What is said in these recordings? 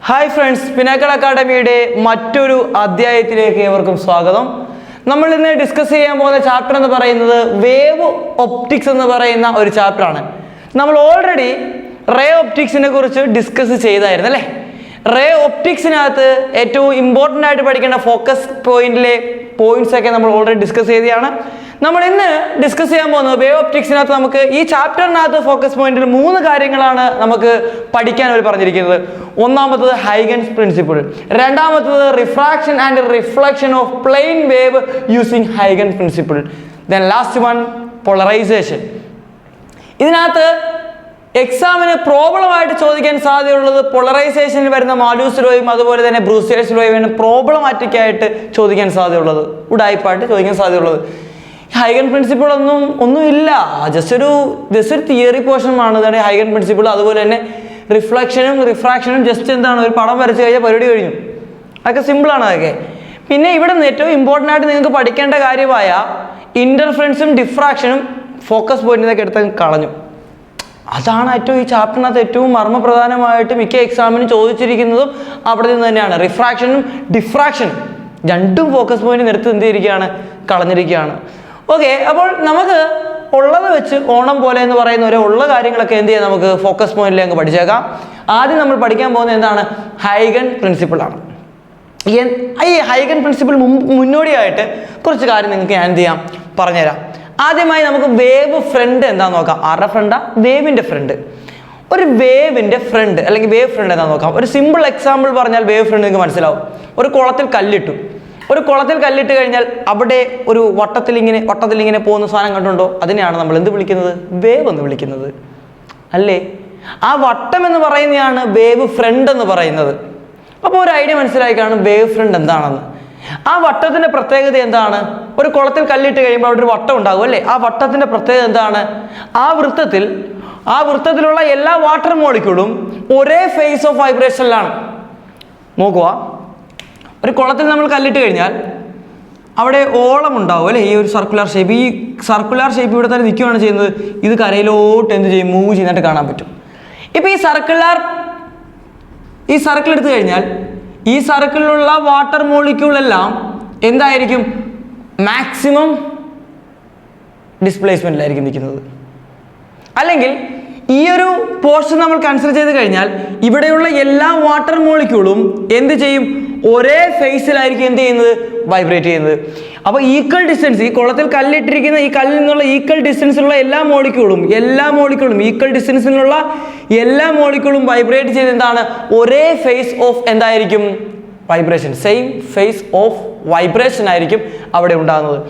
Hi friends, പിന്നാക്കൾ അക്കാഡമിയുടെ മറ്റൊരു അധ്യായത്തിലേക്ക് ഏവർക്കും സ്വാഗതം. നമ്മൾ ഇന്ന് ഡിസ്കസ് ചെയ്യാൻ പോകുന്ന ചാപ്റ്റർ എന്ന് പറയുന്നത് വേവ് ഒപ്റ്റിക്സ് എന്ന് പറയുന്ന ഒരു ചാപ്റ്ററാണ്. നമ്മൾ ഓൾറെഡി റേ ഒപ്റ്റിക്സിനെ കുറിച്ച് ഡിസ്കസ് ചെയ്തായിരുന്നു അല്ലേ. റേ ഒപ്റ്റിക്സിനകത്ത് ഏറ്റവും ഇമ്പോർട്ടൻ്റ് ആയിട്ട് പഠിക്കേണ്ട ഫോക്കസ് പോയിന്റിലെ പോയിന്റ്സ് ഒക്കെ നമ്മൾ ഓൾറെഡി ഡിസ്കസ് ചെയ്തതാണ്. നമ്മൾ ഇന്ന് ഡിസ്കസ് ചെയ്യാൻ പോകുന്നത് വേവ് ഒപ്റ്റിക്സിനകത്ത് നമുക്ക് ഈ ചാപ്റ്ററിനകത്ത് ഫോക്കസ് പോയിന്റിൽ 3 കാര്യങ്ങളാണ് നമുക്ക് പഠിക്കാൻ അവർ പറഞ്ഞിരിക്കുന്നത്. ഒന്നാമത്തത് ഹൈഗൻസ് പ്രിൻസിപ്പിൾ, രണ്ടാമത്തത് refraction and reflection of plane wave using Huygens principle, then last one polarisation. ഇതിനകത്ത് എക്സാമിന് പ്രോബ്ലമായിട്ട് ചോദിക്കാൻ സാധ്യതയുള്ളത് പോളറൈസേഷനിൽ വരുന്ന മാലൂസ് ലോയും അതുപോലെ തന്നെ ബ്രൂസ്റ്റേഴ്സ് ലോയും പ്രോബ്ലമാറ്റിക് ആയിട്ട് ചോദിക്കാൻ സാധ്യതയുള്ളത്, ഉഡായിപ്പായിട്ട് ചോദിക്കാൻ സാധ്യതയുള്ളത്. ഹൈഗൻ പ്രിൻസിപ്പിൾ ഒന്നുമില്ല, ജസ്റ്റ് ഒരു തിയറി പോർഷനാണ് ഇതാണ് ഹൈഗൻ പ്രിൻസിപ്പിൾ. അതുപോലെ തന്നെ റിഫ്ലക്ഷനും റിഫ്രാക്ഷനും ജസ്റ്റ് എന്താണ്, ഒരു പടം വരച്ച് കഴിഞ്ഞാൽ പരിപാടി കഴിഞ്ഞു. അതൊക്കെ സിമ്പിളാണ് അതൊക്കെ. പിന്നെ ഇവിടെ നിന്ന് ഏറ്റവും ഇമ്പോർട്ടൻ്റ് ആയിട്ട് നിങ്ങൾക്ക് പഠിക്കേണ്ട കാര്യമായ ഇൻ്റർഫറൻസും ഡിഫ്രാക്ഷനും ഫോക്കസ് പോയിന്റിലേക്ക് എടുത്ത് കളഞ്ഞു. അതാണ് ഏറ്റവും ഈ ചാപ്റ്ററിനകത്ത് ഏറ്റവും മർമ്മപ്രധാനമായിട്ട് മിക്ക എക്സാമിനും ചോദിച്ചിരിക്കുന്നതും അവിടെ നിന്ന് തന്നെയാണ്. റിഫ്രാക്ഷനും ഡിഫ്രാക്ഷനും രണ്ടും ഫോക്കസ് പോയിന്റ് നിർത്തി എന്ത് ചെയ്തിരിക്കുകയാണ്, കളഞ്ഞിരിക്കുകയാണ്. ഓക്കെ, അപ്പോൾ നമുക്ക് ഉള്ളത് വെച്ച് ഓണം പോലെ എന്ന് പറയുന്ന ഒരു ഉള്ള കാര്യങ്ങളൊക്കെ എന്ത് ചെയ്യാം, നമുക്ക് ഫോക്കസ് പോയിന്റിലേക്ക് പഠിച്ചേക്കാം. ആദ്യം നമ്മൾ പഠിക്കാൻ പോകുന്നത് എന്താണ്, ഹൈഗൻ പ്രിൻസിപ്പിൾ ആണ്. ഈ ഹൈഗൻ പ്രിൻസിപ്പിൾ മുന്നോടിയായിട്ട് കുറച്ച് കാര്യം നിങ്ങൾക്ക് ഞാൻ എന്ത് ചെയ്യാം, പറഞ്ഞുതരാം. ആദ്യമായി നമുക്ക് വേവ് ഫ്രണ്ട് എന്താണെന്ന് നോക്കാം. ആരുടെ ഫ്രണ്ടാ? വേവിൻ്റെ ഫ്രണ്ട്. ഒരു വേവിൻ്റെ ഫ്രണ്ട് അല്ലെങ്കിൽ വേവ് ഫ്രണ്ട് എന്താണെന്ന് നോക്കാം. ഒരു സിമ്പിൾ എക്സാമ്പിൾ പറഞ്ഞാൽ വേവ് ഫ്രണ്ട് നിങ്ങൾക്ക് മനസ്സിലാവും. ഒരു കുളത്തിൽ കല്ലിട്ട് കഴിഞ്ഞാൽ അവിടെ ഒരു വട്ടത്തിൽ ഇങ്ങനെ പോകുന്ന സാധനം കണ്ടുണ്ടോ? അതിനെയാണ് നമ്മൾ എന്ത് വിളിക്കുന്നത്, വേവ് എന്ന് വിളിക്കുന്നത് അല്ലേ. ആ വട്ടം എന്ന് പറയുന്നതാണ് വേവ് ഫ്രണ്ട് എന്ന് പറയുന്നത്. അപ്പോൾ ഒരു ഐഡിയ മനസ്സിലായി കാണും വേവ് ഫ്രണ്ട് എന്താണെന്ന്. ആ വട്ടത്തിന്റെ പ്രത്യേകത എന്താണ്? ഒരു കുളത്തിൽ കല്ലിട്ട് കഴിയുമ്പോൾ അവിടെ ഒരു വട്ടം ഉണ്ടാകും അല്ലേ. ആ വട്ടത്തിന്റെ പ്രത്യേകത എന്താണ്? ആ വൃത്തത്തിലുള്ള എല്ലാ വാട്ടർ മോളിക്യൂളും ഒരേ ഫേസ് ഓഫ് വൈബ്രേഷനിലാണ്. നോക്കുക, ഒരു കുളത്തിൽ നമ്മൾ കല്ലിട്ട് കഴിഞ്ഞാൽ അവിടെ ഓളം ഉണ്ടാവും അല്ലേ. ഈ ഒരു സർക്കുലർ ഷേപ്പ് ഇവിടെ തന്നെ നിൽക്കുകയാണ് ചെയ്യുന്നത്. ഇത് കരയിലോട്ട് എന്ത് ചെയ്യും, മൂവ് ചെയ്യുന്നതായിട്ട് കാണാൻ പറ്റും. ഇപ്പം ഈ സർക്കിൾ എടുത്തു കഴിഞ്ഞാൽ ഈ സർക്കിളിലുള്ള വാട്ടർ മോളിക്യൂൾ എല്ലാം എന്തായിരിക്കും, മാക്സിമം ഡിസ്പ്ലേസ്മെന്റിലായിരിക്കും നിൽക്കുന്നത്. അല്ലെങ്കിൽ ഈ ഒരു പോർഷൻ നമ്മൾ കൺസിഡർ ചെയ്ത് കഴിഞ്ഞാൽ ഇവിടെയുള്ള എല്ലാ വാട്ടർ മോളിക്യൂളും എന്ത് ചെയ്യും, ഒരേ ഫേസിലായിരിക്കും എന്ത് ചെയ്യുന്നത്, വൈബ്രേറ്റ് ചെയ്യുന്നത്. അപ്പോൾ ഈക്വൽ ഡിസ്റ്റൻസ്, ഈ കുളത്തിൽ കല്ലിട്ടിരിക്കുന്ന ഈ കല്ലിൽ നിന്നുള്ള ഈക്വൽ ഡിസ്റ്റൻസിലുള്ള എല്ലാ മോളിക്യൂളും ഈക്വൽ ഡിസ്റ്റൻസിലുള്ള എല്ലാ മോളിക്യൂളും വൈബ്രേറ്റ് ചെയ്ത് എന്താണ്, ഒരേ ഫേസ് ഓഫ് എന്തായിരിക്കും, vibration, same phase of vibration ആയിരിക്കും അവിടെ ഉണ്ടാകുന്നത്.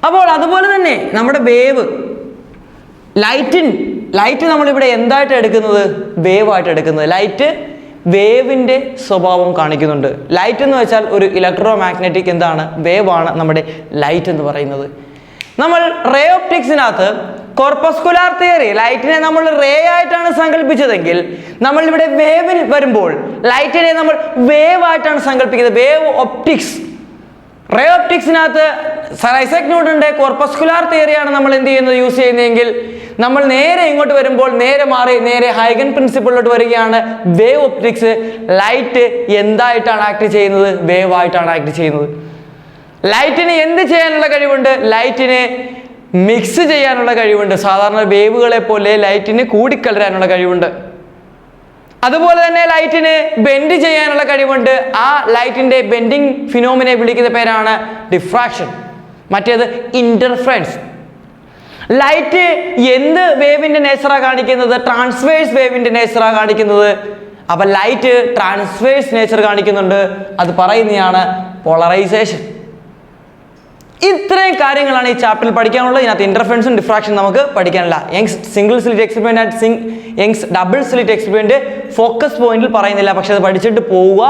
അപ്പോൾ അതുപോലെ തന്നെ നമ്മുടെ വേവ്, ലൈറ്റ് നമ്മളിവിടെ എന്തായിട്ട് എടുക്കുന്നത്, വേവ് ആയിട്ട് എടുക്കുന്നത്. ലൈറ്റ് വേവിൻ്റെ സ്വഭാവം കാണിക്കുന്നുണ്ട്. ലൈറ്റ് എന്ന് വെച്ചാൽ ഒരു ഇലക്ട്രോ മാഗ്നറ്റിക് എന്താണ്, വേവ് ആണ് നമ്മുടെ ലൈറ്റ് എന്ന് പറയുന്നത്. നമ്മൾ റേ ഒപ്റ്റിക്സിനകത്ത് കോർപ്പസ്കുലാർ തിയറി ലൈറ്റിനെ നമ്മൾ റേ ആയിട്ടാണ് സങ്കല്പിച്ചതെങ്കിൽ നമ്മൾ ഇവിടെ വേവിൽ വരുമ്പോൾ ലൈറ്റിനെ നമ്മൾ വേവ് ആയിട്ടാണ് സങ്കല്പിക്കുന്നത്. വേവ് ഒപ്റ്റിക്സ്, റേ ഒപ്റ്റിക്സിനകത്ത് സർ ഐസക് ന്യൂട്ടന്റെ കോർപ്പസ്കുലാർ തിയറിയാണ് നമ്മൾ എന്ത് ചെയ്യുന്നത്, യൂസ് ചെയ്യുന്നതെങ്കിൽ നമ്മൾ നേരെ ഇങ്ങോട്ട് വരുമ്പോൾ നേരെ ഹൈഗൻ പ്രിൻസിപ്പിളിലോട്ട് വരികയാണ്. വേവ് ഒപ്റ്റിക്സ്, ലൈറ്റ് എന്തായിട്ടാണ് ആക്ട് ചെയ്യുന്നത്, വേവ് ആയിട്ടാണ് ആക്ട് ചെയ്യുന്നത്. ലൈറ്റിന് എന്ത് ചെയ്യാനുള്ള കഴിവുണ്ട്, ലൈറ്റിന് മിക്സ് ചെയ്യാനുള്ള കഴിവുണ്ട്. സാധാരണ വേവുകളെ പോലെ ലൈറ്റിന് കൂടിക്കലരാനുള്ള കഴിവുണ്ട്. അതുപോലെ തന്നെ ലൈറ്റിന് ബെൻഡ് ചെയ്യാനുള്ള കഴിവുണ്ട്. ആ ലൈറ്റിന്റെ ബെൻഡിങ് ഫിനോമിനെ വിളിക്കുന്ന പേരാണ് ഡിഫ്രാക്ഷൻ, മറ്റേത് ഇന്റർഫറൻസ്. ലൈറ്റ് എന്ത് വേവിന്റെ നേച്ചറാണ് കാണിക്കുന്നത്, ട്രാൻസ്വേഴ്സ് വേവിന്റെ നേച്ചറാണ് കാണിക്കുന്നത്. അപ്പൊ ലൈറ്റ് ട്രാൻസ്വേഴ്സ് നേച്ചർ കാണിക്കുന്നുണ്ട്, അത് പറയുന്നതാണ് പോളറൈസേഷൻ. ഇത്രയും കാര്യങ്ങളാണ് ഈ ചാപ്റ്ററിൽ പഠിക്കാനുള്ളത്. ഇതിനകത്ത് ഇന്റർഫറൻസും ഡിഫ്രാക്ഷൻ നമുക്ക് പഠിക്കാനില്ല. Young's single slit experiment and Young's double slit experiment focus പോയിന്റിൽ പറയുന്നില്ല, പക്ഷെ അത് പഠിച്ചിട്ട് പോവുക,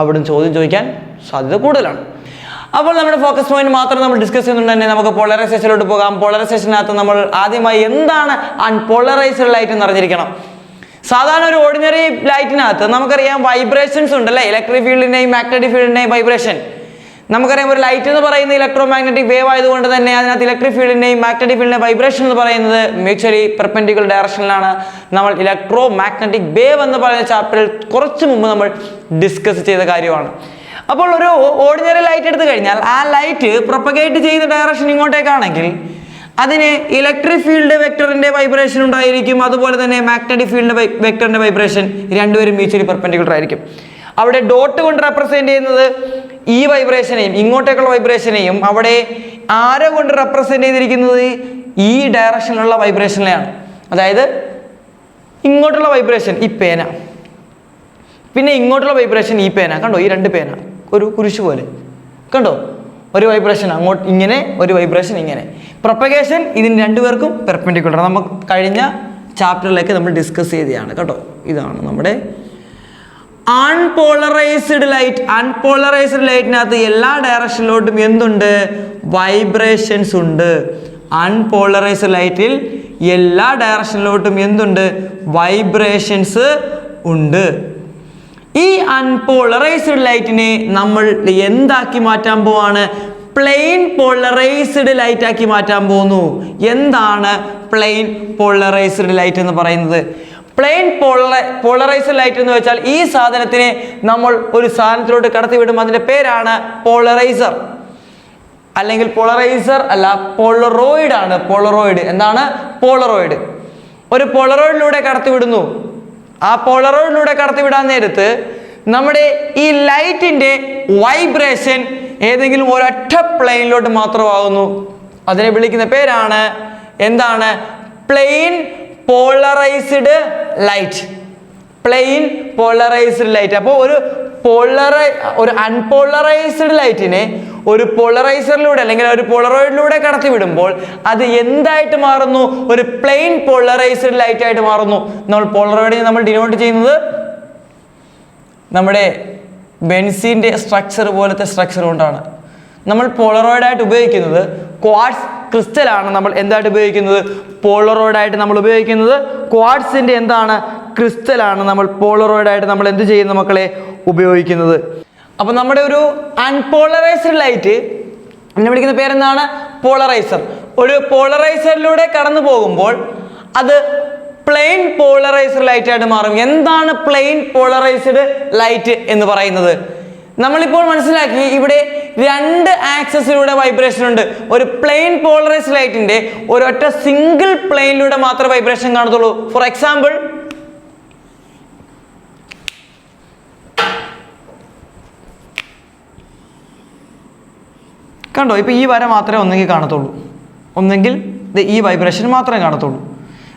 അവിടുന്ന് ചോദ്യം ചോദിക്കാൻ സാധ്യത കൂടുതലാണ്. അപ്പോൾ നമ്മുടെ ഫോക്കസ് പോയിന്റ് മാത്രം നമ്മൾ ഡിസ്കസ് ചെയ്യുന്നുണ്ട് തന്നെ നമുക്ക് പോളറൈസേഷനിലോട്ട് പോകാം. പോളറൈസേഷനകത്ത് നമ്മൾ ആദ്യമായി എന്താണ് അൺപോളറൈസ്ഡ് ലൈറ്റ് എന്ന് അറിഞ്ഞിരിക്കണം. സാധാരണ ഒരു ഓർഡിനറി ലൈറ്റിനകത്ത് നമുക്കറിയാം വൈബ്രേഷൻസ് ഉണ്ടല്ലേ, ഇലക്ട്രിക് ഫീൽഡിന്റെയും മാഗ്നറ്റിക് ഫീൽഡിന്റെയും വൈബ്രേഷൻ. നമുക്കറിയാം ഒരു ലൈറ്റ് എന്ന് പറയുന്ന ഇലക്ട്രോ മാഗ്നറ്റിക് വേവ് ആയതുകൊണ്ട് തന്നെ അതിനകത്ത് ഇലക്ട്രിക് ഫീൽഡിന്റെയും മാഗ്നറ്റിക് ഫീൽഡിന്റെയും വൈബ്രേഷൻ എന്ന് പറയുന്നത് മ്യൂച്വലി പെർപെൻഡിക്കുലർ ഡയറക്ഷനിലാണ്. നമ്മൾ ഇലക്ട്രോ മാഗ്നറ്റിക് വേവ് എന്ന് പറയുന്ന ചാപ്റ്ററിൽ കുറച്ച് മുമ്പ് നമ്മൾ ഡിസ്കസ് ചെയ്ത കാര്യമാണ്. അപ്പോൾ ഒരു ഓർഡിനറി ലൈറ്റ് എടുത്തു കഴിഞ്ഞാൽ ആ ലൈറ്റ് പ്രൊപ്പഗേറ്റ് ചെയ്യുന്ന ഡയറക്ഷൻ ഇങ്ങോട്ടേക്കാണെങ്കിൽ അതിന് ഇലക്ട്രിക് ഫീൽഡ് വെക്ടറിന്റെ വൈബ്രേഷൻ ഉണ്ടായിരിക്കും, അതുപോലെ തന്നെ മാഗ്നറ്റിക് ഫീൽഡ് വെക്ടറിന്റെ വൈബ്രേഷൻ, രണ്ടുപേരും മ്യൂച്വലി പെർപെൻഡിക്കുലർ ആയിരിക്കും. അവിടെ ഡോട്ട് കൊണ്ട് റെപ്രസെന്റ് ചെയ്യുന്നത് ഈ വൈബ്രേഷനെയും ഇങ്ങോട്ടേക്കുള്ള വൈബ്രേഷനെയും അവിടെ ആരോ കൊണ്ട് റെപ്രസെന്റ് ചെയ്തിരിക്കുന്നത് ഈ ഡയറക്ഷനിലുള്ള വൈബ്രേഷനിലെയാണ്. അതായത് ഇങ്ങോട്ടുള്ള വൈബ്രേഷൻ ഈ പേന, പിന്നെ ഇങ്ങോട്ടുള്ള വൈബ്രേഷൻ ഈ പേന. കണ്ടോ, ഈ രണ്ട് പേന ഒരു കുരിശ് പോലെ കണ്ടോ, ഒരു വൈബ്രേഷൻ അങ്ങോട്ട് ഇങ്ങനെ, ഒരു വൈബ്രേഷൻ ഇങ്ങനെ. പ്രൊപ്പഗേഷൻ ഇതിന് രണ്ടുപേർക്കും പെർപെൻഡിക്കുലർ. നമുക്ക് കഴിഞ്ഞ ചാപ്റ്ററിലേക്ക് നമ്മൾ ഡിസ്കസ് ചെയ്തതാണ് കേട്ടോ. ഇതാണ് നമ്മുടെ അൺപോളറൈസ്ഡ് ലൈറ്റ്. അൺപോളറൈസ്ഡ് ലൈറ്റിനകത്ത് എല്ലാ ഡയറക്ഷനിലോട്ടും എന്തുണ്ട്? വൈബ്രേഷൻസ് ഉണ്ട്. അൺപോളറൈസ്ഡ് ലൈറ്റിൽ എല്ലാ ഡയറക്ഷനിലോട്ടും എന്തുണ്ട്? വൈബ്രേഷൻസ് ഉണ്ട്. ഈ അൺപോളറൈസ്ഡ് ലൈറ്റിനെ നമ്മൾ എന്താക്കി മാറ്റാൻ പോവാണ്? പ്ലെയിൻ പോളറൈസ്ഡ് ലൈറ്റ് ആക്കി മാറ്റാൻ പോകുന്നു. എന്താണ് പ്ലെയിൻ പോളറൈസ്ഡ് ലൈറ്റ് എന്ന് പറയുന്നത്? പ്ലെയിൻ പോളറൈസ്ഡ് ലൈറ്റ് എന്ന് വെച്ചാൽ ഈ സാധനത്തിനെ നമ്മൾ ഒരു സാധനത്തിലോട്ട് കടത്തിവിടും. അതിന്റെ പേരാണ് പോളറൈസർ, അല്ലെങ്കിൽ പോളറൈസർ അല്ല, പോളറോയിഡ് ആണ്. പോളറോയിഡ് എന്താണ്? പോളറോയിഡ്. ഒരു പോളറോയിഡിലൂടെ കടത്തിവിടുന്നു. ആ പോളറോയിഡിലൂടെ കടത്തിവിടാൻ നേരത്ത് നമ്മുടെ ഈ ലൈറ്റിന്റെ വൈബ്രേഷൻ ഏതെങ്കിലും ഒരൊറ്റ പ്ലെയിനിലോട്ട് മാത്രമാകുന്നു. അതിനെ വിളിക്കുന്ന പേരാണ് എന്താണ്? Plain polarised light. Plain polarised light. അപ്പോൾ ഒരു അൺപോളറൈസ്ഡ് ലൈറ്റിനെ ഒരു പോളറൈസറിലൂടെ അല്ലെങ്കിൽ ഒരു പോളറോയിഡിലൂടെ കടത്തി വിടുമ്പോൾ അത് എന്തായിട്ട് മാറുന്നു? ഒരു പ്ലെയിൻ പോളറൈസ്ഡ് ലൈറ്റ് ആയിട്ട് മാറുന്നു. നമ്മൾ പോളറോയിഡിനെ നമ്മൾ ഡിനോട്ട് ചെയ്യുന്നത് നമ്മുടെ ബെൻസീൻ്റെ സ്ട്രക്ചർ പോലത്തെ സ്ട്രക്ചർ കൊണ്ടാണ്. നമ്മൾ പോളറോയിഡായിട്ട് ഉപയോഗിക്കുന്നത് ക്വാർട്സ് ക്രിസ്റ്റലാണ്. നമ്മൾ എന്തായിട്ട് ഉപയോഗിക്കുന്നത്? പോളറോയിഡായിട്ട് നമ്മൾ ഉപയോഗിക്കുന്നത് ക്വാർട്സിൻ്റെ എന്താണ്? ക്രിസ്റ്റലാണ്. നമ്മൾ പോളറോയിഡായിട്ട് നമ്മൾ എന്ത് ചെയ്യുന്നു മക്കളെ? ഉപയോഗിക്കുന്നത്. അപ്പോൾ നമ്മുടെ ഒരു അൺപോളറൈസ്ഡ് ലൈറ്റ് എന്നെ വിളിക്കുന്ന പേരെന്താണ്? പോളറൈസർ. ഒരു പോളറൈസറിലൂടെ കടന്നു പോകുമ്പോൾ അത് പ്ലെയിൻ പോളറൈസ്ഡ് ലൈറ്റ് ആയിട്ട് മാറും. എന്താണ് പ്ലെയിൻ പോളറൈസ്ഡ് ലൈറ്റ് എന്ന് പറയുന്നത്? നമ്മളിപ്പോൾ മനസ്സിലാക്കി ഇവിടെ രണ്ട് ആക്സസിലൂടെ വൈബ്രേഷൻ ഉണ്ട്. ഒരു പ്ലെയിൻ പോളറൈസ്ഡ് ലൈറ്റിന്റെ ഒരൊറ്റ സിംഗിൾ പ്ലെയിനിലൂടെ മാത്രമേ വൈബ്രേഷൻ കാണത്തുള്ളൂ. ഫോർ എക്സാമ്പിൾ, കണ്ടോ, ഇപ്പൊ ഈ വര മാത്രമേ ഒന്നെങ്കിൽ കാണത്തുള്ളൂ, ഒന്നെങ്കിൽ ഈ വൈബ്രേഷൻ മാത്രമേ കാണത്തുള്ളൂ.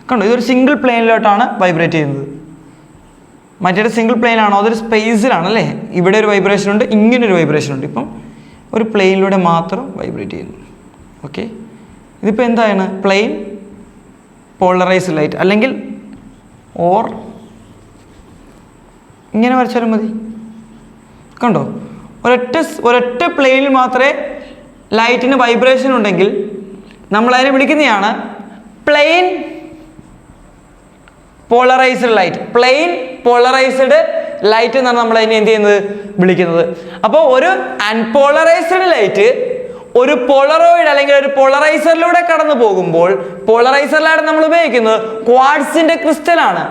കണ്ടോ, ഇതൊരു സിംഗിൾ പ്ലെയിനിലോട്ടാണ് വൈബ്രേറ്റ് ചെയ്യുന്നത്. മറ്റൊരു സിംഗിൾ പ്ലെയിൻ ആണോ? അതൊരു സ്പേസിലാണ് അല്ലേ? ഇവിടെ ഒരു വൈബ്രേഷൻ ഉണ്ട്, ഇങ്ങനൊരു വൈബ്രേഷൻ ഉണ്ട്. ഇപ്പം ഒരു പ്ലെയിനിലൂടെ മാത്രം വൈബ്രേറ്റ് ചെയ്യുന്നു. ഓക്കെ, ഇതിപ്പോൾ എന്താണ്? Plain polarised light. അല്ലെങ്കിൽ ഇങ്ങനെ വരച്ചാലും മതി. കണ്ടോ, ഒരൊറ്റ പ്ലെയിനിൽ മാത്രമേ ലൈറ്റിന് വൈബ്രേഷൻ ഉണ്ടെങ്കിൽ നമ്മളതിനെ വിളിക്കുന്നതാണ് plain polarised light. Plain polarised light എന്നാണ് നമ്മൾ അതിനെ എന്ത് ചെയ്യുന്നത്? വിളിക്കുന്നത്. അപ്പോൾ ഒരു അൺപോളറൈസ്ഡ് ലൈറ്റ് ഒരു പോളറോയിഡ് അല്ലെങ്കിൽ ഒരു പോളറൈസറിലൂടെ കടന്നു പോകുമ്പോൾ, പോളറൈസറിലാണ് നമ്മൾ ഉപയോഗിക്കുന്നത് ക്വാർട്സിന്റെ ക്രിസ്റ്റലാണ്.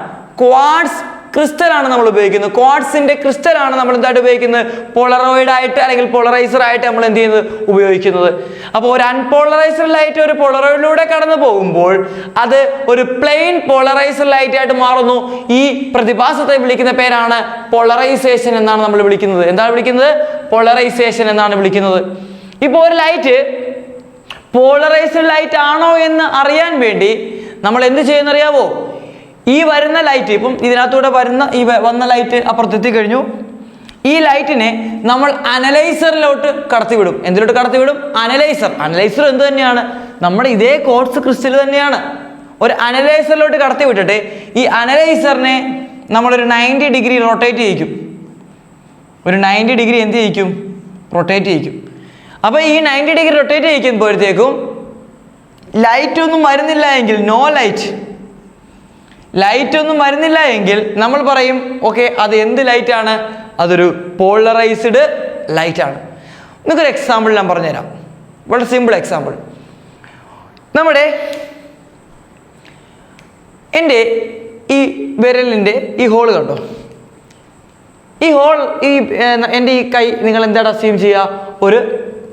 ക്വാർട്സ് ക്രിസ്റ്റലാണ് നമ്മൾ ഉപയോഗിക്കുന്നത്. ക്വാർട്സിന്റെ ക്രിസ്റ്റലാണ് നമ്മൾ എന്തായിട്ട് ഉപയോഗിക്കുന്നത്? പോളറോയിഡ് ആയിട്ട് അല്ലെങ്കിൽ പോളറൈസർ ആയിട്ട് നമ്മൾ എന്ത് ചെയ്യുന്നത്? ഉപയോഗിക്കുന്നത്. അപ്പോൾ ഒരു അൺപോളറൈസ്ഡ് ലൈറ്റ് ഒരു പോളറോയിഡിലൂടെ കടന്നു പോകുമ്പോൾ അത് ഒരു പ്ലെയിൻ പോളറൈസ്ഡ് ലൈറ്റ് ആയിട്ട് മാറുന്നു. ഈ പ്രതിഭാസത്തെ വിളിക്കുന്ന പേരാണ് പോളറൈസേഷൻ എന്നാണ് നമ്മൾ വിളിക്കുന്നത്. എന്താണ് വിളിക്കുന്നത്? പോളറൈസേഷൻ എന്നാണ് വിളിക്കുന്നത്. ഇപ്പോൾ ഒരു ലൈറ്റ് പോളറൈസ്ഡ് ലൈറ്റ് ആണോ എന്ന് അറിയാൻ വേണ്ടി നമ്മൾ എന്ത് ചെയ്യുന്നറിയാവോ? ഈ വരുന്ന ലൈറ്റ്, ഇപ്പം ഇതിനകത്തൂടെ വന്ന ലൈറ്റ് അപ്പുറത്തെത്തി കഴിഞ്ഞു. ഈ ലൈറ്റിനെ നമ്മൾ അനലൈസറിലോട്ട് കടത്തിവിടും. എന്തിലോട്ട് കടത്തിവിടും? അനലൈസർ. അനലൈസർ എന്ത് തന്നെയാണ്? നമ്മുടെ ഇതേ ക്വാർട്സ് ക്രിസ്റ്റൽ തന്നെയാണ്. ഒരു അനലൈസറിലോട്ട് കടത്തിവിട്ടിട്ട് ഈ അനലൈസറിനെ നമ്മളൊരു 90 ഡിഗ്രി റൊട്ടേറ്റ് ചെയ്യിക്കും. ഒരു 90 ഡിഗ്രി എന്ത് ചെയ്യിക്കും? റൊട്ടേറ്റ് ചെയ്യിക്കും. അപ്പോൾ ഈ 90 ഡിഗ്രി റൊട്ടേറ്റ് ചെയ്യിക്കുമ്പോഴത്തേക്കും ലൈറ്റ് ഒന്നും വരുന്നില്ല എങ്കിൽ, നോ ലൈറ്റ് ഒന്നും വരുന്നില്ല എങ്കിൽ നമ്മൾ പറയും ഓക്കെ, അത് എന്ത് ലൈറ്റാണ്? അതൊരു പോളറൈസ്ഡ് ലൈറ്റ് ആണ്. നിങ്ങൾക്കൊരു എക്സാമ്പിൾ ഞാൻ പറഞ്ഞുതരാം. വളരെ സിമ്പിൾ എക്സാമ്പിൾ. എൻ്റെ ഈ വിരലിൻ്റെ ഈ ഹോൾ കണ്ടോ? ഈ ഹോൾ എൻ്റെ ഈ കൈ നിങ്ങൾ എന്താണ് അസ്യൂം ചെയ്യുക? ഒരു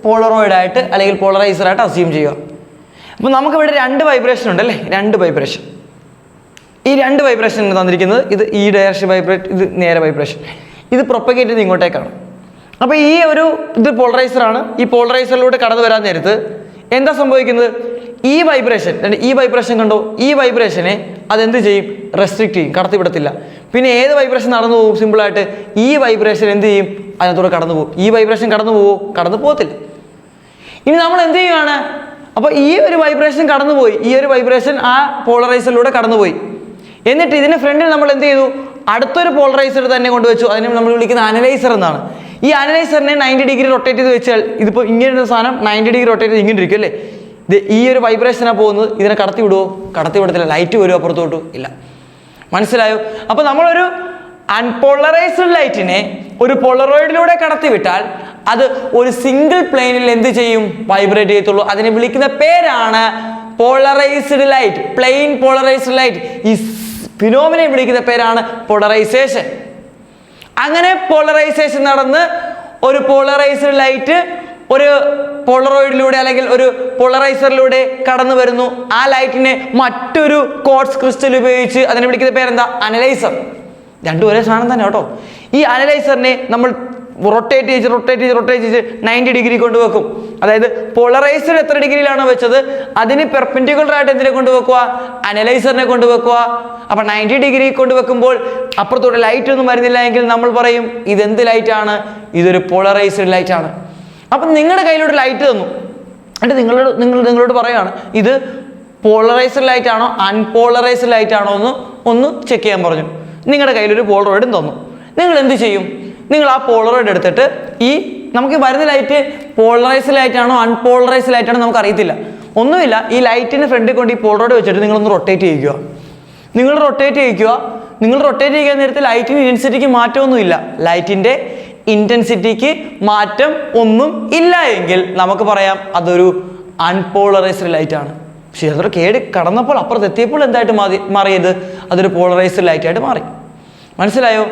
പോളറോയിഡായിട്ട് അല്ലെങ്കിൽ പോളറൈസറായിട്ട് അസ്യൂം ചെയ്യുക. അപ്പോൾ നമുക്കിവിടെ 2 വൈബ്രേഷൻ ഉണ്ട് അല്ലേ? 2 വൈബ്രേഷൻ. ഈ 2 വൈബ്രേഷൻ തന്നിരിക്കുന്നത് ഇത് ഈ ഡയറക്ഷൻ വൈബ്രേറ്റ്, ഇത് നേരെ വൈബ്രേഷൻ, ഇത് പ്രൊപ്പഗേറ്റ് ചെയ്ത് ഇങ്ങോട്ടേക്കാണ്. അപ്പോൾ ഈ ഒരു ഇത് പോളറൈസറാണ്. ഈ പോളറൈസറിലൂടെ കടന്നു വരാൻ നേരത്ത് എന്താ സംഭവിക്കുന്നത്? ഈ വൈബ്രേഷൻ കണ്ടോ? ഈ വൈബ്രേഷനെ അതെന്ത് ചെയ്യും? റെസ്ട്രിക്റ്റ് ചെയ്യും, കടത്തിവിടത്തില്ല. പിന്നെ ഏത് വൈബ്രേഷൻ നടന്നു പോകും? സിമ്പിളായിട്ട് ഈ വൈബ്രേഷൻ എന്ത് ചെയ്യും? അതിനകത്തൂടെ കടന്നു പോകും. ഈ വൈബ്രേഷൻ കടന്നു പോവോ? കടന്നു പോകത്തില്ല. ഇനി നമ്മൾ എന്ത് ചെയ്യുകയാണ്? അപ്പോൾ ഈ ഒരു വൈബ്രേഷൻ കടന്നുപോയി, ഈ ഒരു വൈബ്രേഷൻ ആ പോളറൈസറിലൂടെ കടന്നുപോയി. എന്നിട്ട് ഇതിന് ഫ്രണ്ടിൽ നമ്മൾ എന്ത് ചെയ്തു? അടുത്തൊരു പോളറൈസർ തന്നെ കൊണ്ടുവച്ചു. അതിനെ നമ്മൾ വിളിക്കുന്ന അനലൈസർ എന്നാണ്. ഈ അനലൈസറിനെ 90 ഡിഗ്രി റൊട്ടേറ്റ് ചെയ്ത് വെച്ചാൽ ഇതിപ്പോൾ ഇങ്ങനൊരു സാധനം 90 ഡിഗ്രി റൊട്ടേറ്റ് ചെയ്ത് ഇങ്ങനെ ഇരിക്കും അല്ലേ? ഈ ഒരു വൈബ്രേഷനാണ് പോകുന്നത്. ഇതിനെ കടത്തി വിടുമോ? കടത്തി വിടത്തില്ല. ലൈറ്റ് വരുമോ അപ്പുറത്തോട്ട്? ഇല്ല. മനസ്സിലായോ? അപ്പോൾ നമ്മളൊരു അൺപോളറൈസ്ഡ് ലൈറ്റിനെ ഒരു പോളറോയിഡിലൂടെ കടത്തി വിട്ടാൽ അത് ഒരു സിംഗിൾ പ്ലെയിനിൽ എന്ത് ചെയ്യും? വൈബ്രേറ്റ് ചെയ്യത്തുള്ളൂ. അതിനെ വിളിക്കുന്ന പേരാണ് polarised light, plain polarised light. ഈ ഫിനോമിനെ വിളിക്കുന്ന പേരാണ് പോളറൈസേഷൻ. അങ്ങനെ പോളറൈസേഷൻ നടന്ന് ഒരു പോളറൈസ്ഡ് ലൈറ്റ് ഒരു പോളറോയിഡിലൂടെ അല്ലെങ്കിൽ ഒരു പോളറൈസറിലൂടെ കടന്നു വരുന്നു. ആ ലൈറ്റിനെ മറ്റൊരു ക്വാർട്സ് ക്രിസ്റ്റൽ ഉപയോഗിച്ച് അതിനെ വിളിക്കുന്ന പേരെന്താ? അനലൈസർ. രണ്ടും ഒരേ സാധനം തന്നെ കേട്ടോ. ഈ അനലൈസറിനെ നമ്മൾ റൊട്ടേറ്റ് ചെയ്ത് 90 ഡിഗ്രി കൊണ്ടുവെക്കും. അതായത് പോളറൈസർ എത്ര ഡിഗ്രിയിലാണോ വെച്ചത് അതിന് പെർപെൻഡിക്കുലർ ആയിട്ട് എന്തിനെ കൊണ്ടുവെക്കുക? അനലൈസറിനെ കൊണ്ടുവെക്കുക. അപ്പം 90 ഡിഗ്രി കൊണ്ടുവെക്കുമ്പോൾ അപ്പുറത്തോട്ട് ലൈറ്റ് ഒന്നും വരുന്നില്ല എങ്കിൽ നമ്മൾ പറയും ഇതെന്ത് ലൈറ്റാണ്? ഇതൊരു പോളറൈസ്ഡ് ലൈറ്റ് ആണ്. അപ്പം നിങ്ങളുടെ കയ്യിലൊരു ലൈറ്റ് തന്നു, എന്നിട്ട് നിങ്ങളോട് പറയുകയാണ് ഇത് പോളറൈസ്ഡ് ലൈറ്റ് ആണോ അൺപോളറൈസ്ഡ് ലൈറ്റ് ആണോ എന്ന് ഒന്ന് ചെക്ക് ചെയ്യാൻ പറഞ്ഞു. നിങ്ങളുടെ കയ്യിലൊരു പോളറോയിഡും തന്നു. നിങ്ങൾ എന്ത് ചെയ്യും? നിങ്ങൾ ആ പോളറോയിഡ് എടുത്തിട്ട് നമുക്ക് വരുന്ന ലൈറ്റ് പോളറൈസ്ഡ് ലൈറ്റ് ആണോ അൺപോളറൈസ്ഡ് ലൈറ്റ് ആണോ നമുക്ക് അറിയത്തില്ല. ഒന്നുമില്ല, ഈ ലൈറ്റിന് ഫ്രണ്ടിൽ കൊണ്ട് ഈ പോളറോയിഡ് വെച്ചിട്ട് നിങ്ങളൊന്ന് റൊട്ടേറ്റ് ചെയ്യിക്കുക. നിങ്ങൾ റൊട്ടേറ്റ് ചെയ്യാൻ നേരത്തെ ലൈറ്റിന് ഇൻറ്റൻസിറ്റിക്ക് മാറ്റമൊന്നുമില്ല. ലൈറ്റിൻ്റെ ഇൻറ്റൻസിറ്റിക്ക് മാറ്റം ഒന്നും ഇല്ല എങ്കിൽ നമുക്ക് പറയാം അതൊരു അൺപോളറൈസ്ഡ് ലൈറ്റ് ആണ്. പക്ഷേ അതൊരു കേട് കടന്നപ്പോൾ അപ്പുറത്ത് എത്തിയപ്പോൾ എന്തായിട്ട് മാറിയത്? അതൊരു പോളറൈസ്ഡ് ലൈറ്റായിട്ട് മാറി. മനസ്സിലായോ?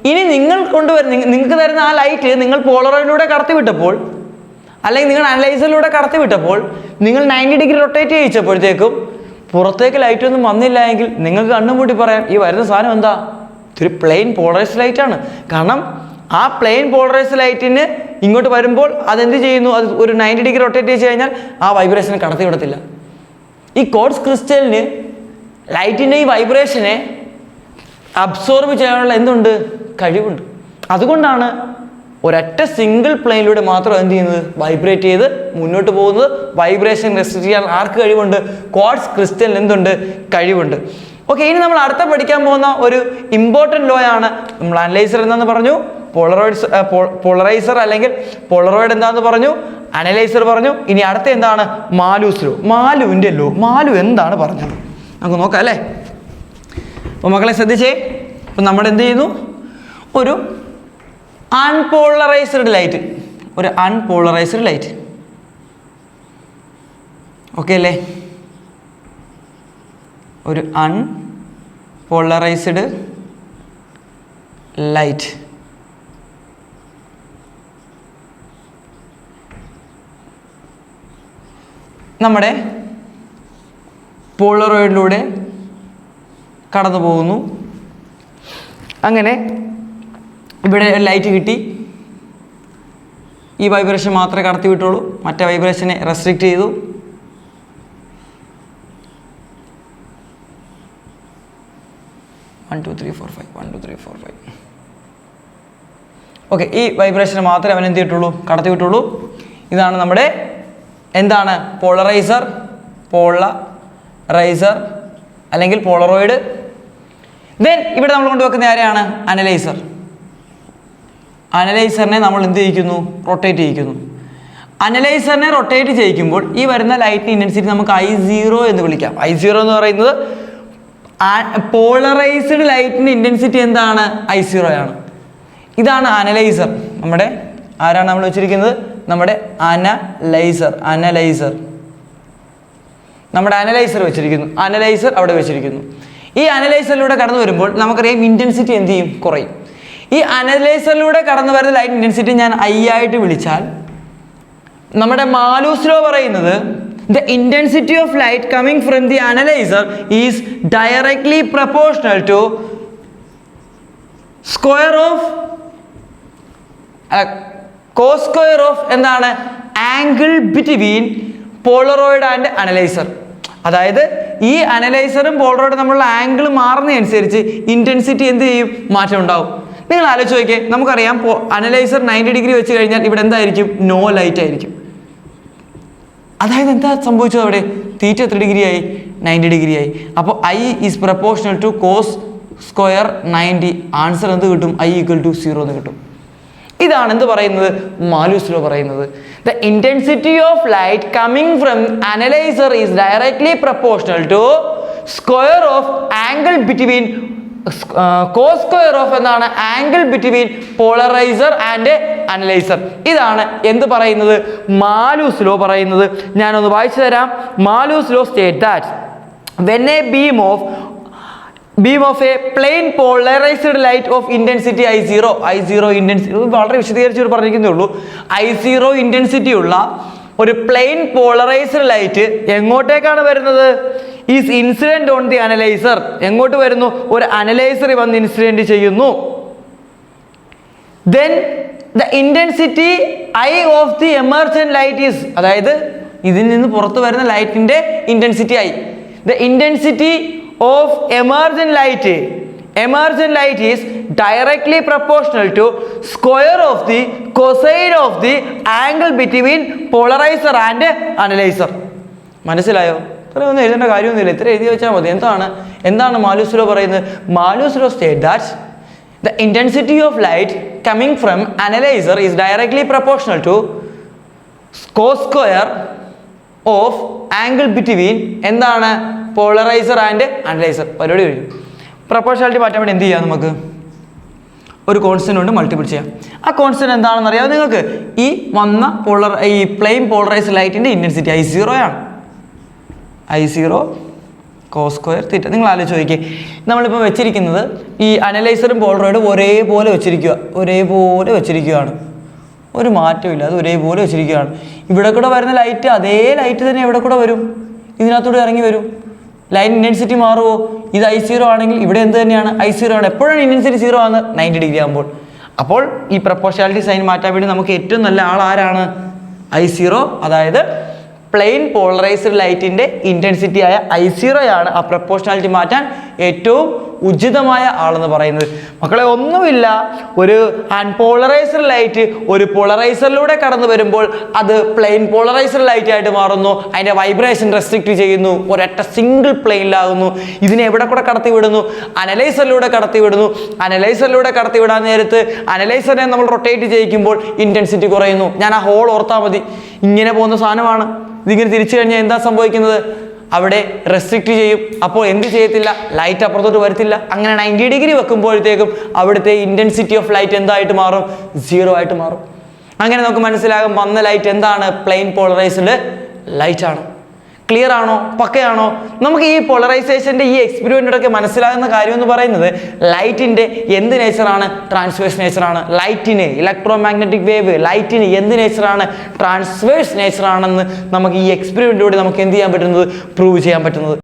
ഇനി നിങ്ങൾക്ക് തരുന്ന ആ ലൈറ്റ് നിങ്ങൾ പോളറോയിഡിലൂടെ കടത്തിവിട്ടപ്പോൾ അല്ലെങ്കിൽ നിങ്ങൾ അനലൈസറിലൂടെ കടത്തിവിട്ടപ്പോൾ നിങ്ങൾ 90 ഡിഗ്രി റൊട്ടേറ്റ് ചെയ്യിച്ചപ്പോഴത്തേക്കും പുറത്തേക്ക് ലൈറ്റ് ഒന്നും വന്നില്ല എങ്കിൽ നിങ്ങൾക്ക് കണ്ണും പൂട്ടി പറയാം ഈ വരുന്ന സാധനം എന്താ? ഇതൊരു പ്ലെയിൻ പോളറൈസ്ഡ് ലൈറ്റ് ആണ്. കാരണം ആ പ്ലെയിൻ പോളറൈസ്ഡ് ലൈറ്റിന് ഇങ്ങോട്ട് വരുമ്പോൾ അതെന്ത് ചെയ്യുന്നു? അത് ഒരു 90 ഡിഗ്രി റൊട്ടേറ്റ് ചെയ്ത് കഴിഞ്ഞാൽ ആ വൈബ്രേഷനെ കടത്തി വിടത്തില്ല. ഈ ക്വാർട്സ് ക്രിസ്റ്റലിന് ലൈറ്റിൻ്റെ ഈ വൈബ്രേഷനെ അബ്സോർബ് ചെയ്യാനുള്ള എന്തുണ്ട്? കഴിവുണ്ട്. അതുകൊണ്ടാണ് ഒരൊറ്റ സിംഗിൾ പ്ലെയിനിലൂടെ മാത്രം എന്ത് ചെയ്യുന്നത്? വൈബ്രേറ്റ് ചെയ്ത് മുന്നോട്ട് പോകുന്നത്. വൈബ്രേഷൻ റെസ്ട്രിക്ട് ചെയ്യാൻ ആർക്ക് കഴിവുണ്ട്? ക്വാർട്സ് ക്രിസ്റ്റലിന് എന്തുണ്ട്? കഴിവുണ്ട്. ഓക്കെ, ഇനി നമ്മൾ അടുത്ത പഠിക്കാൻ പോകുന്ന ഒരു ഇമ്പോർട്ടൻറ്റ് ലോ ആണ്. നമ്മൾ അനലൈസർ എന്താണെന്ന് പറഞ്ഞു, പോളറൈസർ അല്ലെങ്കിൽ പോളറോയിഡ് എന്താണെന്ന് പറഞ്ഞു, അനലൈസർ പറഞ്ഞു. ഇനി അടുത്ത എന്താണ്? Malus law. മാലുവിൻ്റെ ലോ. മാലു എന്താണ് പറഞ്ഞത് നമുക്ക് നോക്കാം അല്ലേ? അപ്പോൾ മക്കളെ ശ്രദ്ധിച്ചേ. അപ്പം നമ്മൾ എന്ത് ചെയ്യുന്നു? ഒരു അൺപോളറൈസ്ഡ് ലൈറ്റ്, ഓക്കെ അല്ലേ? ഒരു അൺപോളറൈസ്ഡ് ലൈറ്റ് നമ്മുടെ പോളറോയിഡിലൂടെ കടന്നു പോകുന്നു. അങ്ങനെ ഇവിടെ ലൈറ്റ് കിട്ടി. ഈ വൈബ്രേഷൻ മാത്രമേ കടത്തി വിട്ടുള്ളൂ, മറ്റേ വൈബ്രേഷനെ റെസ്ട്രിക്റ്റ് ചെയ്തു. ഓക്കെ, ഈ വൈബ്രേഷനെ മാത്രമേ അവൻ എന്ത് ചെയ്തിട്ടുള്ളൂ? കടത്തി വിട്ടുള്ളൂ. ഇതാണ് നമ്മുടെ എന്താണ്? പോളറൈസർ അല്ലെങ്കിൽ പോളറോയിഡ്. ദെൻ ഇവിടെ നമ്മൾ കൊണ്ടുവെക്കുന്ന ആരെയാണ്? അനലൈസറിനെ നമ്മൾ എന്ത് ചെയ്യിക്കുന്നു? റൊട്ടേറ്റ് ചെയ്യിക്കുന്നു. അനലൈസറിനെ റൊട്ടേറ്റ് ചെയ്യിക്കുമ്പോൾ ഈ വരുന്ന ലൈറ്റിന് ഇൻറ്റൻസിറ്റി നമുക്ക് I0 എന്ന് വിളിക്കാം. I0 എന്ന് പറയുന്നത് പോളറൈസ്ഡ് ലൈറ്റിൻ്റെ ഇൻറ്റൻസിറ്റി എന്താണ്? I0 ആണ്. ഇതാണ് അനലൈസർ. നമ്മുടെ ആരാണ് നമ്മൾ വെച്ചിരിക്കുന്നത്? നമ്മുടെ അനലൈസർ വെച്ചിരിക്കുന്നു. അനലൈസർ അവിടെ വെച്ചിരിക്കുന്നു. ഈ അനലൈസറിലൂടെ കടന്നു വരുമ്പോൾ നമുക്കറിയാം ഇൻറ്റൻസിറ്റി എന്ത് ചെയ്യും? കുറയും. ഈ അനലൈസറിലൂടെ കടന്നു വരുന്ന ലൈറ്റ് ഇൻറ്റൻസിറ്റി ഞാൻ ഐ ആയിട്ട് വിളിച്ചാൽ നമ്മുടെ മാലൂസ് ലോ പറയുന്നത് the intensity of light coming from the analyzer is directly proportional to square of cos square of എന്താണ്? Angle between Polaroid and analyser. അതായത് ഈ അനലൈസറും പോളറോയിഡും തമ്മിലുള്ള ആംഗിൾ മാറുന്നതനുസരിച്ച് ഇൻറ്റൻസിറ്റി എന്ത് ചെയ്യും? മാറ്റം ഉണ്ടാവും. നിങ്ങൾ ആലോചിച്ച് നോക്കിയേ, നമുക്കറിയാം അനലൈസർ 90 ഡിഗ്രി വെച്ച് കഴിഞ്ഞാൽ ഇവിടെ എന്തായിരിക്കും? നോ ലൈറ്റ് ആയിരിക്കും. അതായത് എന്താ സംഭവിച്ചത്? അവിടെ തീറ്റ എത്ര ഡിഗ്രി ആയി? 90 ഡിഗ്രി ആയി. അപ്പോൾ I is proportional to cos square 90. Answer എന്ത് കിട്ടും? ഐ ഈക്വൽ ടു 0 എന്ന് കിട്ടും. ഇതാണ് എന്ത് പറയുന്നത്? മാലൂസ് ലോ പറയുന്നത്. The intensity of light coming from analyser is directly proportional to square of angle between cos square of എന്താണ്? Angle between polariser and analyser. ഇതാണ് എന്ത് പറയുന്നത്? മാലൂസ് ലോ പറയുന്നത്. ഞാനൊന്ന് വായിച്ചു തരാം. Malus law state that when a beam of a plain polarized light of intensity I0 intensity വളരെ വിശദീകരിച്ച് പറഞ്ഞിരിക്കുന്നേ ഉള്ളൂ. I0 ഇന്റൻസിറ്റി ഉള്ള ഒരു പ്ലെയിൻ പോളറൈസ്ഡ് ലൈറ്റ് എങ്ങോട്ടേക്കാണ് വരുന്നത്? Is incident on the analyser. എങ്ങോട്ട് വരുന്നു? ഒരു അനലൈസറിൽ വന്ന് ഇൻസിഡന്റ് ചെയ്യുന്നു. Then the intensity I of the emergent light is, അതായത് ഇതിൽ നിന്ന് പുറത്തു വരുന്ന ലൈറ്റിന്റെ intensity I. The intensity of emergent light is directly proportional to square of the cosine of the angle between polarizer and analyzer. മനസ്സിലായോ? ഇത്രയൊന്നും എഴുതേണ്ട കാര്യമൊന്നുമില്ല, ഇത്ര എഴുതി വെച്ചാൽ മതി. എന്താണ് മാലൂസ് ലോ പറയുന്നത്? Malus law state that the intensity of light coming from analyzer is directly proportional to cos square of angle between എന്താണ്? Polarizer and analyser. പരിപാടി കഴിഞ്ഞു. പ്രൊപ്പോർഷണാലിറ്റി മാറ്റാൻ വേണ്ടി എന്ത് ചെയ്യാം? നമുക്ക് ഒരു കോൺസ്റ്റന്റ് കൊണ്ട് മൾട്ടിപ്പിൾ ചെയ്യാം. ആ കോൺസ്റ്റന്റ് എന്താണെന്ന് അറിയാം നിങ്ങൾക്ക്? ഈ വന്ന പ്ലെയിൻ പോളറൈസ്ഡ് ലൈറ്റിന്റെ ഇന്റൻസിറ്റി I0 ആണ്. I0 cos square theta. നിങ്ങൾ ആലോചിച്ച് നോക്കിയേ, നമ്മളിപ്പോൾ വെച്ചിരിക്കുന്നത് ഈ അനലൈസറും പോളറോയിഡും ഒരേപോലെ വെച്ചിരിക്കുകയാണ്. ഒരു മാറ്റമില്ല, അത് ഒരേപോലെ വെച്ചിരിക്കുകയാണ്. ഇവിടെ കൂടെ വരുന്ന ലൈറ്റ് അതേ ലൈറ്റ് തന്നെ ഇവിടെ കൂടെ വരും, ഇതിനകത്തൂടെ ഇറങ്ങി വരും. ലൈൻ ഇന്റൻസിറ്റി മാറുമോ? ഇത് I0 ആണെങ്കിൽ ഇവിടെ എന്ത് തന്നെയാണ്? I0 ആണ്. എപ്പോഴാണ് ഇന്റൻസിറ്റി 0 ആണ്? 90 ഡിഗ്രി ആകുമ്പോൾ. അപ്പോൾ ഈ പ്രൊപ്പോർഷണാലിറ്റി സൈൻ മാറ്റാൻ വേണ്ടി നമുക്ക് ഏറ്റവും നല്ല ആൾ ആരാണ്? I0. അതായത് പ്ലെയിൻ പോളറൈസ്ഡ് ലൈറ്റിന്റെ ഇന്റൻസിറ്റി ആയ I0 ആണ് ആ പ്രൊപ്പോർഷണാലിറ്റി മാറ്റാൻ ഏറ്റവും ഉചിതമായ ആളെന്ന് പറയുന്നത്. മക്കളെ, ഒന്നുമില്ല, ഒരു അൺപോളറൈസ്ഡ് ലൈറ്റ് ഒരു പോളറൈസറിലൂടെ കടന്നു വരുമ്പോൾ അത് പ്ലെയിൻ പോളറൈസ്ഡ് ലൈറ്റ് ആയിട്ട് മാറുന്നു. അതിന്റെ വൈബ്രേഷൻ റെസ്ട്രിക്റ്റ് ചെയ്യുന്നു, ഒരൊറ്റ സിംഗിൾ പ്ലെയിനിലാകുന്നു. ഇതിനെ എവിടെ കൂടെ കടത്തി വിടുന്നു? അനലൈസറിലൂടെ കടത്തി വിടാൻ നേരത്ത് അനലൈസറിനെ നമ്മൾ റൊട്ടേറ്റ് ചെയ്യിക്കുമ്പോൾ ഇന്റൻസിറ്റി കുറയുന്നു. ഞാൻ ആ ഹോൾ ഓർത്താൽ മതി. ഇങ്ങനെ പോകുന്ന സാധനമാണ്. ഇതിങ്ങനെ തിരിച്ചു കഴിഞ്ഞാൽ എന്താ സംഭവിക്കുന്നത്? അവിടെ റെസ്ട്രിക്റ്റ് ചെയ്യും. അപ്പോൾ എന്ത് ചെയ്യത്തില്ല? ലൈറ്റ് അപ്പുറത്തോട്ട് വരത്തില്ല. അങ്ങനെ 90 ഡിഗ്രി വെക്കുമ്പോഴത്തേക്കും അവിടുത്തെ ഇന്റൻസിറ്റി ഓഫ് ലൈറ്റ് എന്തായിട്ട് മാറും? 0 ആയിട്ട് മാറും. അങ്ങനെ നമുക്ക് മനസ്സിലാകും വന്ന ലൈറ്റ് എന്താണ്? പ്ലെയിൻ പോളറൈസ്ഡ് ലൈറ്റ് ആണ്. ക്ലിയർ ആണോ? പക്കയാണോ? നമുക്ക് ഈ പോളറൈസേഷന്റെ ഈ എക്സ്പെരിമെന്റിലൊക്കെ മനസ്സിലാകുന്ന കാര്യം എന്ന് പറയുന്നത് ലൈറ്റിന്റെ എന്ത് നേച്ചറാണ്? ട്രാൻസ്വേഴ്സ് നേച്ചറാണ്. ലൈറ്റിന് ഇലക്ട്രോ മാഗ്നറ്റിക് വേവ് ലൈറ്റിന് എന്ത് നേച്ചറാണ്? ട്രാൻസ്വേഴ്സ് നേച്ചറാണെന്ന് നമുക്ക് ഈ എക്സ്പെരിമെന്റിലൂടെ നമുക്ക് എന്ത് ചെയ്യാൻ പറ്റുന്നത്? പ്രൂവ് ചെയ്യാൻ പറ്റുന്നത്.